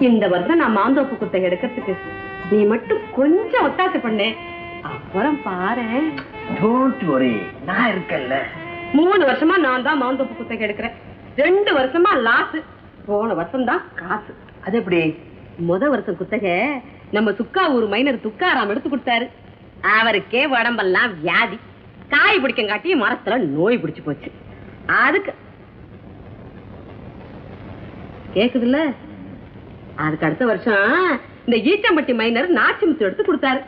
இந்த வருஷம் நான் மாந்தோப்பு குத்தகை எடுக்கிறதுக்கு நீ மட்டும் கொஞ்சம் ஒத்தாசை பண்ணு, அப்புறம் பாரு. நான் இருக்கேன்ல. 3 வருஷமா நான் தான் மாந்தோப்பு குத்தகை எடுக்கிறேன். 2 வருஷமா லாஸ். போன வருஷம் தான் காசு. அது எப்படி? வருஷம் குத்தகை நம்ம சுக்கா ஊர் மைனர் துக்காராம் எடுத்து கொடுத்தாரு. அவருக்கே உடம்பெல்லாம் வியாதி, காய் பிடிக்க காட்டி மரத்துல நோய் பிடிச்சு போச்சு. அதுக்கு கேக்குதுல்ல, அதுக்கு அடுத்த வருஷம் இந்த ஈச்சம்பட்டி மைனர் நாச்சிமுத்து எடுத்து கொடுத்தாரு.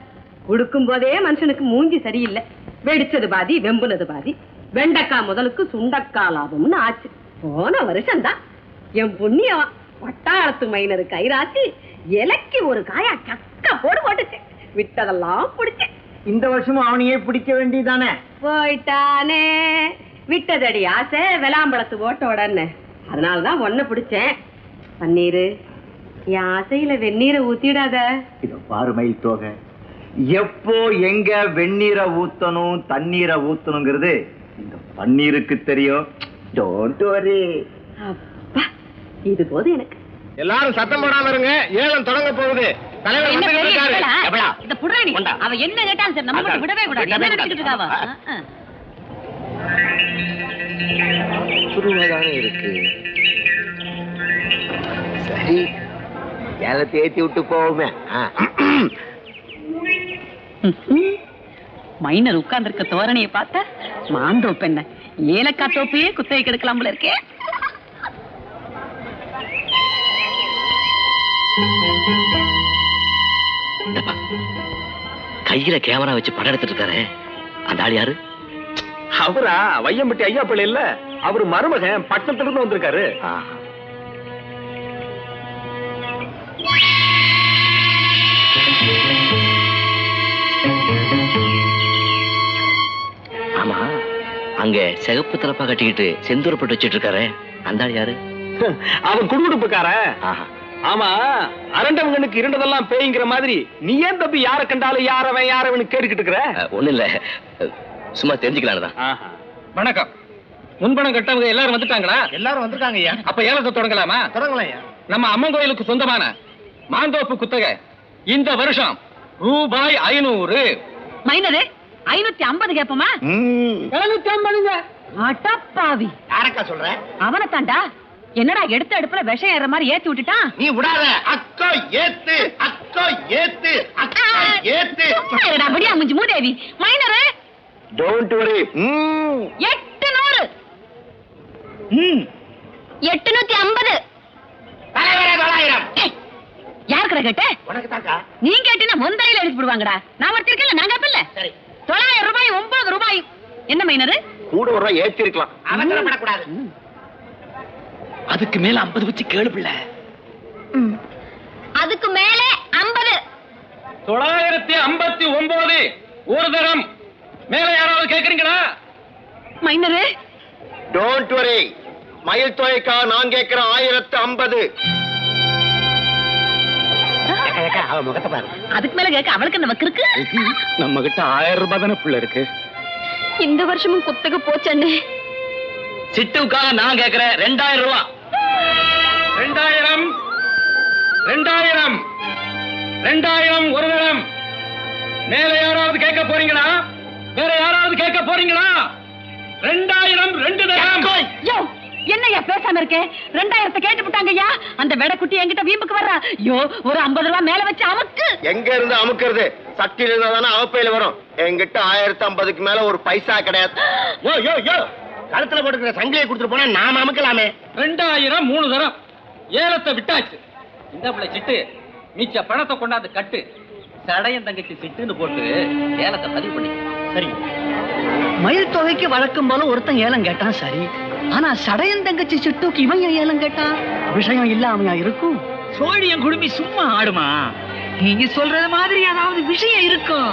கொடுக்கும் போதே மனுஷனுக்கு மூஞ்சி சரியில்லை. வெடிச்சது பாதி, வெம்புனது பாதி. வெண்டைக்காய் முதலுக்கு சுண்டக்காய் லாபம்னு ஆச்சு. போன வருஷம் தான் என் புண்ணியவன் பட்டாளத்து மைனரு கைராசி இலைக்கு ஒரு காயா சக்க போட்டுச்சு. விட்டதெல்லாம் பிடிச்சேன். இந்த வருஷமும் அவனையே பிடிக்க வேண்டியதானே? போயிட்டானே, விட்டதடி ஆசை வெளாம்பழத்து ஓட்டோடன்னு. அதனாலதான் ஒன்ன பிடிச்சேன். பன்னீரு, என் ஆசையில வெந்நீரை ஊத்திடாத. இத பாரு மயில் தோகை, எப்போ எங்க வெந்நீரை ஊத்தணும் தண்ணீரை ஊத்தணுங்கிறது இந்த பன்னீருக்கு தெரியும். Don't worry. அப்பா, இது போது எனக்கு. எல்லாரும் சத்தம் போடாம இருங்க, ஏலம் தொடங்க போகுது. தலைவர் இந்த புறாணி அவ என்ன கேட்டாலும் சரி, நம்ம மட்டும் விடவே கூடாது. என்ன நினைச்சிட்டு இருக்காவா? புருவதானே இருக்கு. சரி, ஏலத்தை ஏத்தி விட்டு போவோமே. மைனர் உட்கார்ந்து இருக்க தோரணையை பார்த்தா மாந்தோப்பு என்ன ஏலக்காய் தோப்பையே குத்தகை கெடுக்கலாம்ல இருக்கே. கையில கேமரா வச்சு படம் எடுத்துட்டு இருக்காரு. அந்த ஆள் யாரு? அவரா? வையம்பட்டி ஐயா பிள்ளை இல்ல, அவரு மருமகன் பட்டணத்துல இருந்து வந்திருக்காரு. ஆமா, அங்க சிகப்பு தலப்பா கட்டிக்கிட்டு செந்தூர் பட்டு வச்சிட்டு இருக்காரு. அந்த ஆள் யாரு? அவன் குடுகுடுப்புக்காரன். ஆமா, அரண்டவனுக்கு இருண்டதெல்லாம் பேய்ங்கிற மாதிரி நீ ஏன் தம்பி யார கண்டாலும் யாரவன் யாரவனு கேட்டுக்கிட்டு இருக்கிற? ஒண்ணு இல்ல, சும்மா தெரிஞ்சுக்கலாம். வணக்கம். முன்பணம் கட்டவங்க எல்லாரும் வந்துட்டாங்களா? எல்லாரும் வந்திருக்காங்க ஐயா. அப்ப ஏலத்தை தொடங்கலாமா? தொடங்கலாம் ஐயா. நம்ம அம்மன் கோயிலுக்கு சொந்தமான மாந்தோப்பு குத்தகை இந்த வருஷம் ரூபாய் 500. மைனரு 550 கேப்பமா? 750. அடப்பாவி, யாரக்கா சொல்ற? அவனை தாண்டா. என்னடா எடுத்த அடுப்புல விஷம் ஏற மாதிரி ஏத்தி விட்டுட்டான். நீ விடாத. அக்கா ஏத்து, அக்கா ஏத்து, அக்கா ஏத்து. விடியா முஞ்சி மூதேவி. Minor don't worry. 800. 850. தலைவரே 900. யாருக்கட கேட்ட? உனக்கு தாக்கா. நீ கேட்டினா மொந்தரையில எழுதி போடுவாங்கடா. நான் ஒருத்தருக்கல, நான் கேப்பல்ல. சரி, 900 ரூபாய் 9 ரூபாய். என்ன மைனரு? கூட ஒரு ரூபாய் ஏத்தி இருக்கலாம். அவசரப்படக்கூடாது. அதுக்கு மேல 50 வச்சு கேளு பிள்ளை. அதுக்கு மேல 50. 959 ஒரு தரம். மேல யாராவது கேக்குறீங்களா? Minor don't worry. மயில் தொகைக்கா நான் கேட்கிறேன் 1050. அவ முகத்தை பாரு. அதுக்கு மேல கேட்க அவளுக்கு நமக்கு இருக்கு. நம்ம கிட்ட 1000 ரூபாய் தானே புள்ள இருக்கு. இந்த வருஷமும் குத்தகை போச்சண்ணே. சிட்டுக்காக நான் கேட்கிறேன் 2000 ரூபாய். 2000 2000 2000 ஒரு தரம். மேல யாராவது கேட்க போறீங்களா? வேற யாராவது கேட்க போறீங்களா? 2000 2 தரம். யோ, என்னையா பேசாம இருக்கே? 2000 கேட்டு விட்டாங்கய்யா. அந்த வெடக்குட்டி என்கிட்ட வீம்புக்கு வர்றா. யோ, ஒரு 50 ரூபாய் மேல வச்சு அமுக்கு. எங்க இருந்து அமுக்கிறது? சக்தியில இருந்தா தானே அவப்பையில வரும். என்கிட்ட 1050க்கு மேல ஒரு பைசா கிடையாது. யோ யோ யோ, கழுத்துல போட்டுக்கிற சங்கிலியை கொடுத்துட்டு போனா நாம அமுக்கலாமே. 2000 3 தரம். ஏலத்தை விட்டாச்சு. இந்த பிள்ளை சிட்டு, மிச்ச பணத்தை கொண்டாந்து கட்டு. சடையன் தங்கச்சி சிட்டுன்னு போட்டு ஏலத்தை பதிவு பண்ணி. சரி, மயில் தொகைக்கு வழக்கம் போல ஒருத்தன் ஏலம் கேட்டான். சரி, ஆனா சடையன் தங்கச்சி சிட்டுக்கு இவன் ஏலம் கேட்டான். விஷயம் இல்லாமையா இருக்கும்? சோழியம் குடுமி சும்மா ஆடுமா? நீங்க சொல்றது மாதிரி ஏதாவது விஷயம் இருக்கும்.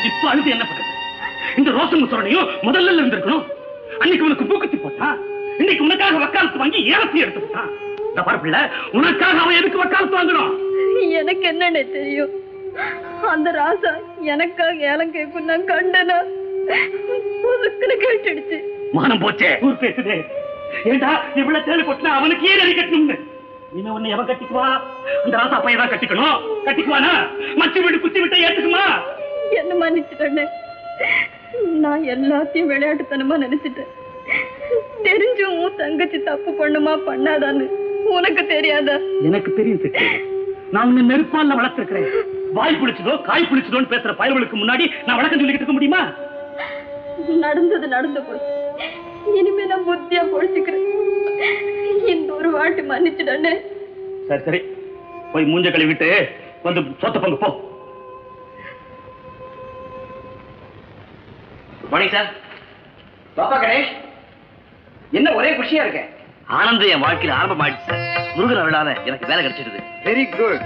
இப்ப அழுது என்ன பண்றது? இந்த ரோசம் சொல்றனையும் முதல்ல இருந்திருக்கணும். அன்னைக்கு உனக்கு பூக்கத்தி போட்டா, இன்னைக்கு உனக்காக வக்காலத்து வாங்கி ஏலத்தை எடுத்து போட்டான். இந்த பரப்பில்ல உனக்காக அவன் எதுக்கு வக்காலத்து வாங்கணும்? எனக்கு என்னன்னு தெரியும். அந்த ராசா எனக்காக ஏலம் கேட்கும் நான் கண்டனா புதுக்குன்னு கேட்டுடுச்சு. மானம் போச்சே. ஊர் பேசுதே. ஏண்டா இவ்வளவு தேவை போட்டுனா அவனுக்கு ஏன் அடி கட்டணும்னு? இனிமே உன்னை எவன் கட்டிக்குவா? அந்த ராசா பையன் தான் கட்டிக்கணும். கட்டிக்குவானா? மச்சு வீடு குத்தி விட்ட ஏத்துக்குமா? என்ன மன்னிச்சுட்டேன். நான் எல்லாத்தையும் விளையாட்டுத்தனமா நினைச்சிட்டேன். தெரிஞ்சும் தங்கச்சி தப்பு பண்ணுமா பண்ணாதான்னு உனக்கு தெரியாதா? எனக்கு தெரியும் சிட்டு. நான் உன்னை நெருப்பால வளர்த்திருக்கிறேன். வாய் புளிச்சதோ காய் புளிச்சதோன்னு பேசுற பயல்களுக்கு முன்னாடி நான் வழக்கம் சொல்லிக்கிட்டு இருக்க முடியுமா? நடந்தது நடந்து போச்சு. இனிமே நான் புத்தியா பொழிச்சுக்கிறேன். இந்த ஒரு வாட்டி மன்னிச்சுடனே. சரி சரி, போய் மூஞ்ச கழுவிட்டு வந்து சொத்த பங்கு போ. மணி சார், பாப்பா கணேஷ், என்ன ஒரே குஷியா இருக்க? ஆனந்தம் என் வாழ்க்கையில ஆரம்பம் ஆயிடுச்சு சார். முருகன் அருளால எனக்கு வேலை கிடைச்சிடுது. Very good,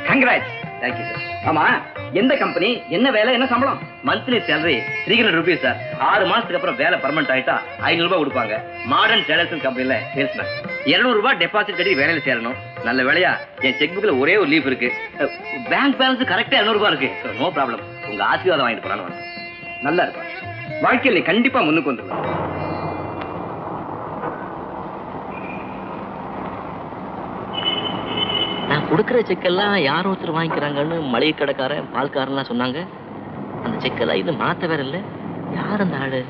congrats. Thank you sir. ஆமா, எந்த கம்பெனி, என்ன வேலை, என்ன சம்பளம்? Monthly salary 300 rupees sir. 6 மாசத்துக்கு அப்புறம் வேலை பர்மனன்ட் ஆயிட்டா 500 ரூபாய் கொடுப்பாங்க. மாடர்ன் டெய்லர்ஸ் கம்பெனில சேல்ஸ்மேன். 200 ரூபாய் டெபாசிட் கட்டி வேலையில சேரணும். நல்ல வேலையா என் செக் புக்ல ஒரே ஒரு லீஃப் இருக்கு. பேங்க் பேலன்ஸ் கரெக்டா 200 ரூபாய் இருக்கு. No problem. உங்க ஆசீர்வாதம் வாங்கிட்டு போறான்னு. நல்லா இருப்பா. வாழ்க்கையில் நீ கண்டிப்பா முன்னுக்கு வந்துடலாம். நான் கொடுக்குற செக்கெல்லாம் யார் ஒருத்தர் வாங்கிக்கிறாங்கன்னு மளிகை கடைக்காரன் பால்காரன்லாம் சொன்னாங்க. அந்த செக்கெல்லாம் இது மாத்த வேற இல்ல. யார் அந்த ஆளு?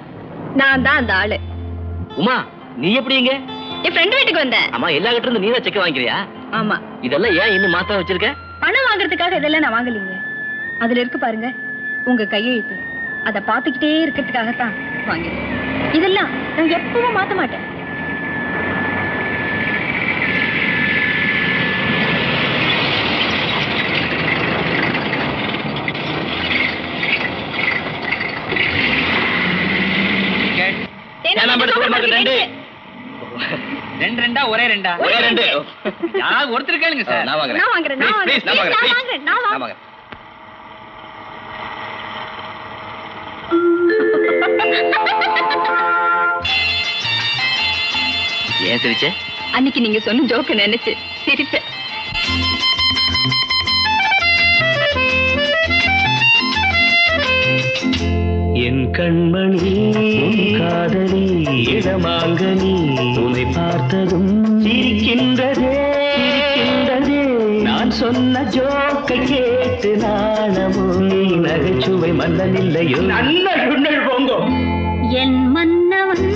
நான் தான் அந்த ஆளு. உமா, நீ எப்படிங்க? என் ஃப்ரெண்ட் வீட்டுக்கு வந்தேன். ஆமா, எல்லா கிட்ட இருந்து நீதான் செக்க வாங்கிக்கிறியா? ஆமா. இதெல்லாம் ஏன் இன்னும் மாத்த வச்சிருக்க? பணம் வாங்குறதுக்காக இதெல்லாம் நான் வாங்கலீங்க. அதுல இருக்கு பாருங்க உங்க கையெழுத்து. அதை பார்த்துக்கிட்டே இருக்கிறதுக்காகத்தான் வாங்கினேன். இதெல்லாம் நான் எப்பவும் மாத்த மாட்டேன். ரெண்டா ஒரே ரெண்டா? ஒரே ரெண்டு. யாராவது ஒருத்தர் கேளுங்க சார். நான் வாங்குறேன். நான் வாங்குறேன். நான் வாங்குறேன். நான் வாங்குறேன். நான் வாங்குறேன். ஏன் சிரிச்ச? அன்னைக்கு நீங்க சொன்ன ஜோக்க நினைச்சு சிரிச்சேன். என் கண்மணி உன் காதலி இடமாங்கனி உன்னை பார்த்ததும் சிரிக்கின்றதே சிரிக்கின்றதே. நான் சொன்ன ஜோக்கை கேட்டு நாணமோ நகைச்சுவை மன்னனில்லையோ. நல்ல சுண்ணல் போங்கோ. என் மன்னவன்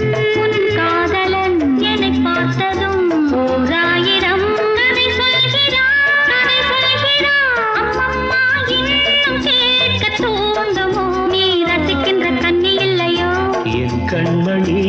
உன் காதலன் என்னை பார்த்ததும் 1000 கதை சொல்கிறான் கதை சொல்கிறான். அம்மம்மா இன்னும் கேட்க தூண்டுமோ? நீ ரசிக்கின்ற கண்ணி இல்லையோ? என் கண்மணி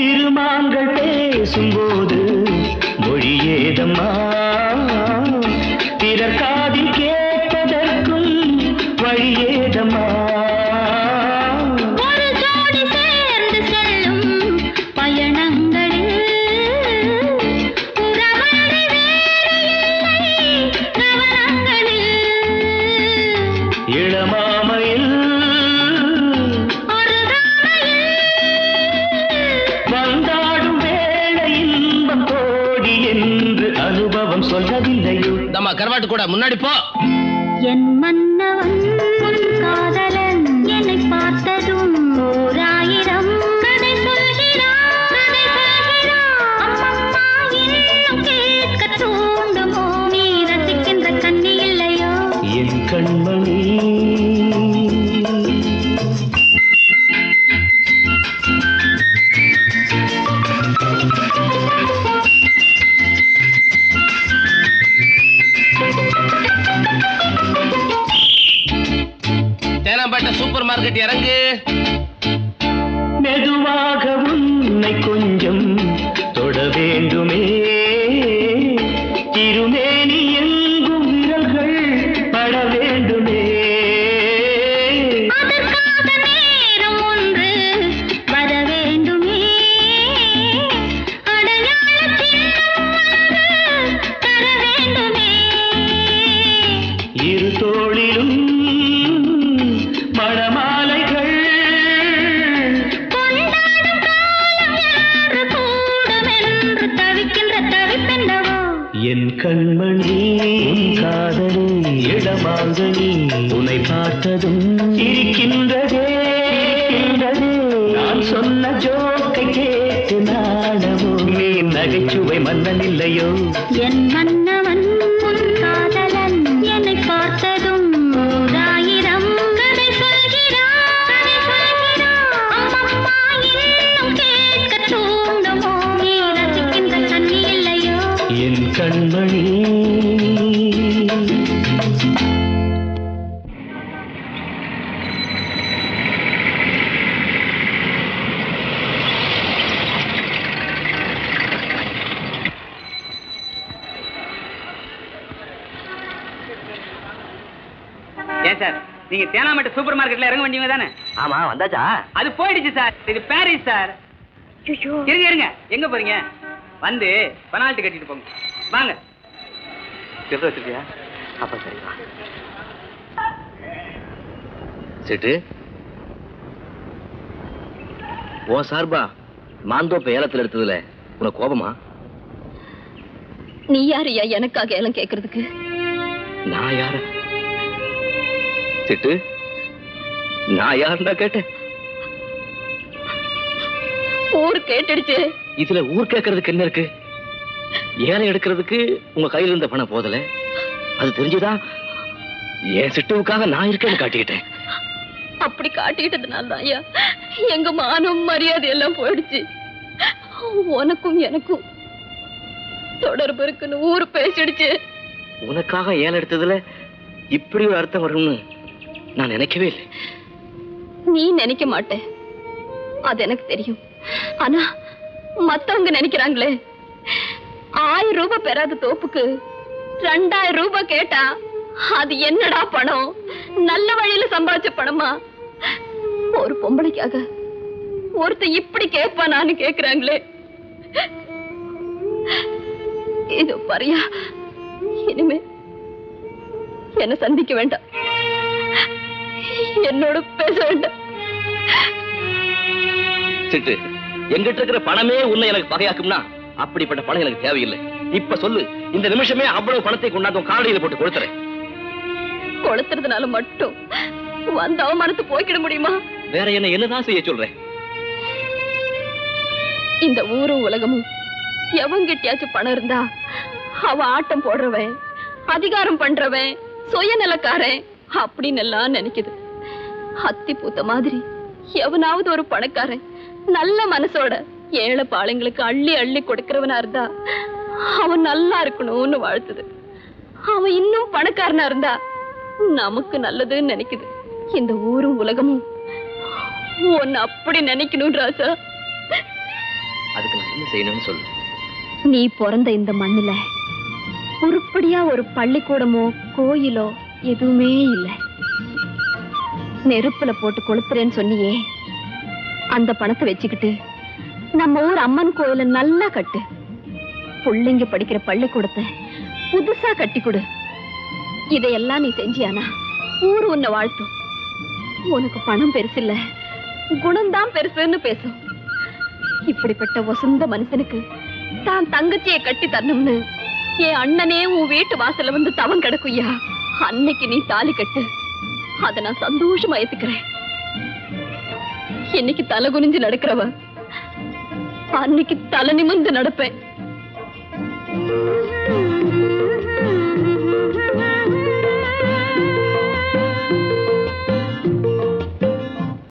இருமாங்கள் பேசும்போது மொழியேதம்மா பிறர் காதில் கேட்பதற்கும் வழியேதம்மா. ஒரு ஜோடி சேர்ந்து செல்லும் பயணங்களில் உறவழி வேறு இல்லை கவனங்களில். இளமாமையில் ஒரு ராமையில் வந்தாடும் வேளை இன்பம் கோடி என்று அனுபவம் சொல்லவில்லையோ. நம்ம கருவாட்டு கூட முன்னாடி போ. என் மன்னவன் உன் காதலன் என்னை பார்த்ததும் 1000 கதை சொல்கிறான் கதை சொல்கிறான். அம்மம்மா இன்னும் கேட்க தூண்டுமோ? நீ ரசிக்கின்ற கண்ணி இல்லையோ? என் கண்மணி தேனாம்பேட்டை சூப்பர் மார்க்கெட் இறங்கு. மெதுவாக உன்னை கொஞ்சம் தொட வேண்டுமே. திருமேனி எங்கும் விரல்கள் பட வேண்டுமே. அதற்காக பார்த்ததும் இருக்கின்றதே நான் சொன்ன ஜோக்கை கேட்டு நாடமோ நீ நகைச்சுவை மன்னன் இல்லையோ என் மன்னவன் உன் காதலன் என்னை பார்த்ததும் 1000 கதை சொல்கிறான் அம்மம்மா இன்னும் கேட்க தூண்டுமோ நீ ரசிக்கின்ற கண்ணி இல்லையோ என் கண்மணி ஏன் சார் நீங்க தேனாமட்ட சூப்பர் மார்க்கெட்ல இறங்க வேண்டியவங்க தானே? ஆமா வந்தாச்சா? அது போயிடுச்சு சார். இது பாரிஸ் சார். இருங்க எங்க போறீங்க? வந்து பெனால்டி கட்டிட்டு போங்க. வாங்க. சில்லறை வச்சிருக்கியா? அப்ப சரி வா. செட்டு ஓ சார்பா மாந்தோப்ப ஏலத்தில் எடுத்ததுல உனக்கு கோபமா? நீ யாரையா எனக்காக ஏலம் கேட்கறதுக்கு? நான் யார சிட்டு? நான் யாருன்னா கேட்டேன். ஊர் கேட்டுடுச்சு. இதுல ஊர் கேட்கறதுக்கு என்ன இருக்கு? ஏலம் எடுக்கிறதுக்கு உங்க கையில இருந்த பணம் போதல. அது தெரிஞ்சுதான் என் சிட்டுவுக்காக நான் இருக்கேன்னு காட்டிக்கிட்டேன். அப்படி காட்டிக்கிட்டதுனால தான் ஐயா எங்க மானம் மரியாதை எல்லாம் போயிடுச்சு. உனக்கும் எனக்கும் தொடர்பு இருக்குன்னு ஊர் பேசிடுச்சு. உனக்காக ஏலம் எடுத்ததுல இப்படி ஒரு அர்த்தம் வரும்னு நான் நினைக்கவே இல்லை. நீ நினைக்க மாட்டே, அது எனக்கு தெரியும். ஆனா மத்தவங்க நினைக்கிறாங்களே, 1000 ரூபாய் பெறாத தோப்புக்கு 2000 ரூபாய் கேட்டா அது என்னடா பணம்? நல்ல வழியில சம்பாதிச்ச பணமா? ஒரு பொம்பளைக்காக ஒருத்த இப்படி கேட்பானான்னு கேக்குறாங்களே. இது பாரியா, இனிமே என்ன சந்திக்க வேண்டாம், என்னோட பேச வேண்டாம். சிட்டு, எங்கிட்ட இருக்கிற பணமே உன்னை எனக்கு பகையாக்கும்னா அப்படிப்பட்ட பணம் எனக்கு தேவையில்லை. இப்ப சொல்லு, இந்த நிமிஷமே அவ்வளவு பணத்தை கொண்டாந்து காலடியில போட்டு கொடுத்துறேன். கொளுத்துறதுனால மட்டும் வந்த அவமானத்தை போய்க்கிட முடியுமா? வேற என்னதான் செய்ய சொல்றேன்? இந்த ஊரும் உலகமும் எவங்கிட்டயாச்சும் பணம் இருந்தா அவ ஆட்டம் போடுறவன், அதிகாரம் பண்றவன், சுயநலக்காரன் அப்படின்னு எல்லாம் நினைக்குது. அத்தி பூத்த மாதிரி எவனாவது ஒரு பணக்காரன் நல்ல மனசோட ஏழை பாளைங்களுக்கு அள்ளி அள்ளி கொடுக்கிறவனா இருந்தா அவன் நல்லா இருக்கணும்னு வாழ்த்துது. அவன் இன்னும் பணக்காரனா இருந்தா நமக்கு நல்லதுன்னு நினைக்குது. இந்த ஊரும் உலகமும் உன்னை அப்படி நினைக்கணும் ராசா. அதுக்கு நான் என்ன செய்யணும்னு சொல்லு. நீ பிறந்த இந்த மண்ணுல உருப்படியா ஒரு பள்ளிக்கூடமோ கோயிலோ எதுவுமே இல்லை. நெருப்புல போட்டு கொளுத்துறேன்னு சொன்னியே, அந்த பணத்தை வச்சுக்கிட்டு நம்ம ஊர் அம்மன் கோயில நல்லா கட்டு. பிள்ளைங்க படிக்கிற பள்ளிக்கூடத்தை புதுசா கட்டி கொடு. இதையெல்லாம் நீ செஞ்சியானா ஊரு உன்னை வாழ்த்தும். உனக்கு பணம் பெருசு இல்ல, குணம்தான் பெருசுன்னு பேசும். இப்படிப்பட்ட வசந்த மனுஷனுக்கு தான் தங்கச்சியை கட்டி தரணும்னு என் அண்ணனே உன் வீட்டு வாசல்ல வந்து தவம் கிடக்குய்யா. அன்னைக்கு நீ தாலி கட்டு, அத நான் சந்தோஷமா ஏத்துக்கிறேன். இன்னைக்கு தலை குனிஞ்சு நடக்கிறவ அன்னைக்கு தலை நிமிர்ந்து நடப்பேன்.